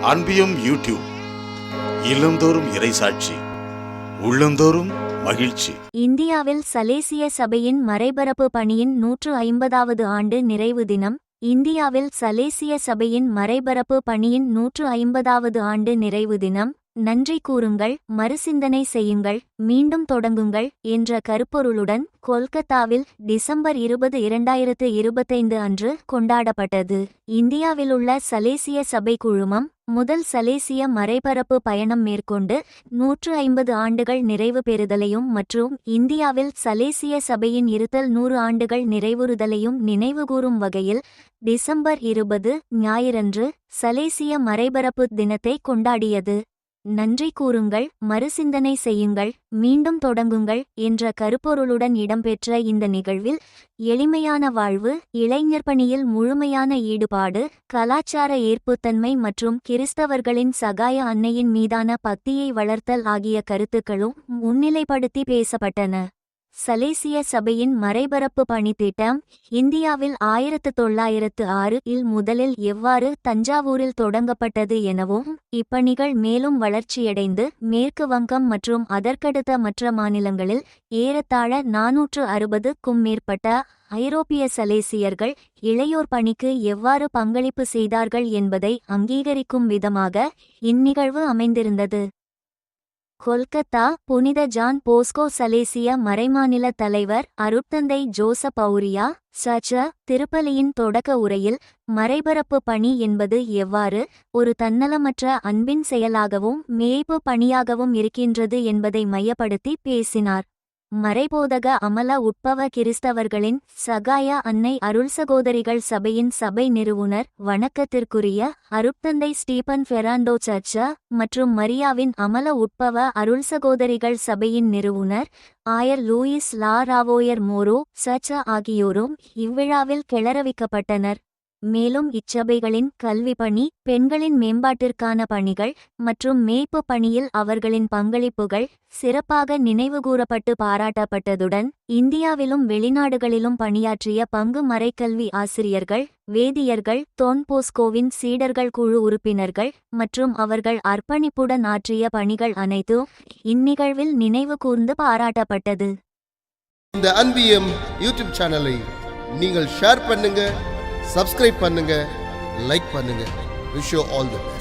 அன்பியும் YouTube இல்லந்தோறும் இறைசாட்சி உள்ளந்தோறும் மகிழ்ச்சி. இந்தியாவில் சலேசிய சபையின் மறைபரப்பு பணியின் 150வது ஆண்டு நிறைவு தினம். இந்தியாவில் சலேசிய சபையின் மறைபரப்பு பணியின் 150வது ஆண்டு நிறைவு தினம். நன்றி கூறுங்கள், மறுசிந்தனை செய்யுங்கள், மீண்டும் தொடங்குங்கள் என்ற கருப்பொருளுடன் கொல்கத்தாவில் டிசம்பர் 20, 2025 அன்று கொண்டாடப்பட்டது. இந்தியாவிலுள்ள சலேசிய சபை குழுமம் முதல் சலேசிய மறைபரப்பு பயணம் மேற்கொண்டு 150 ஆண்டுகள் நிறைவு பெறுதலையும் மற்றும் இந்தியாவில் சலேசிய சபையின் இருத்தல் 100 ஆண்டுகள் நிறைவுறுதலையும் நினைவுகூரும் வகையில் டிசம்பர் 20 ஞாயிறன்று சலேசிய மறைபரப்பு தினத்தை கொண்டாடியது. நன்றி கூறுங்கள், மறுசிந்தனை செய்யுங்கள், மீண்டும் தொடங்குங்கள் என்ற கருப்பொருளுடன் இடம்பெற்ற இந்த நிகழ்வில் எளிமையான வாழ்வு, இளைஞர் பணியில் முழுமையான ஈடுபாடு, கலாச்சார ஏற்புத்தன்மை மற்றும் கிறிஸ்தவர்களின் சகாய அன்னையின் மீதான பக்தியை வளர்த்தல் ஆகிய கருத்துக்களும் முன்னிலைப்படுத்தி பேசப்பட்டன. சலேசிய சபையின் மறைபரப்பு பணித்திட்டம் இந்தியாவில் 1906 இல் முதலில் எவ்வாறு தஞ்சாவூரில் தொடங்கப்பட்டது எனவும் இப்பணிகள் மேலும் வளர்ச்சியடைந்து மேற்கு வங்கம் மற்றும் அதற்கடுத்த மற்ற மாநிலங்களில் ஏறத்தாழ 460க்கும் மேற்பட்ட ஐரோப்பிய சலேசியர்கள் இளையோர் பணிக்கு எவ்வாறு பங்களிப்பு செய்தார்கள் என்பதை அங்கீகரிக்கும் விதமாக இந்நிகழ்வு அமைந்திருந்தது. கொல்கத்தா புனித ஜான் போஸ்கோ சலேசிய மறைமாநில தலைவர் அருட்தந்தை ஜோசப் அவுரியா சர்ச் திருப்பலியின் தொடக்க உரையில் மறைபரப்பு பணி என்பது எவ்வாறு ஒரு தன்னலமற்ற அன்பின் செயலாகவும் மேய்ப்பு பணியாகவும் இருக்கின்றது என்பதை மையப்படுத்தி பேசினார். மறைபோதக அமல உட்பவ கிறிஸ்தவர்களின் சகாய அன்னை அருள் சகோதரிகள் சபையின் சபை நிறுவுனர் வணக்கத்திற்குரிய அருட்தந்தை ஸ்டீபன் ஃபெர்னாண்டோ சர்ச் மற்றும் மரியாவின் அமல உட்பவ அருள் சகோதரிகள் சபையின் நிறுவுனர் ஆயர் லூயிஸ் லா ராவோயர் மோரோ சர்ச் ஆகியோரும் இவ்விழாவில் கிளறவிக்கப்பட்டனர். மேலும் இச்சபைகளின் கல்வி பணி, பெண்களின் மேம்பாட்டிற்கான பணிகள் மற்றும் மேய்ப்பு பணியில் அவர்களின் பங்களிப்புகள் சிறப்பாக நினைவுகூரப்பட்டு பாராட்டப்பட்டதுடன் இந்தியாவிலும் வெளிநாடுகளிலும் பணியாற்றிய பங்கு மறைக்கல்வி ஆசிரியர்கள், வேதியர்கள், தொன் போஸ்கோவின் சீடர்கள் குழு உறுப்பினர்கள் மற்றும் அவர்கள் அர்ப்பணிப்புடன் ஆற்றிய பணிகள் அனைத்தும் இந்நிகழ்வில் நினைவு கூர்ந்து பாராட்டப்பட்டது. இந்த அன்பியம் யூடியூப் சேனலை நீங்கள் ஷேர் பண்ணுங்க, சப்ஸ்கிரைப் பண்ணுங்க, லைக் பண்ணுங்க. Wish you all the best.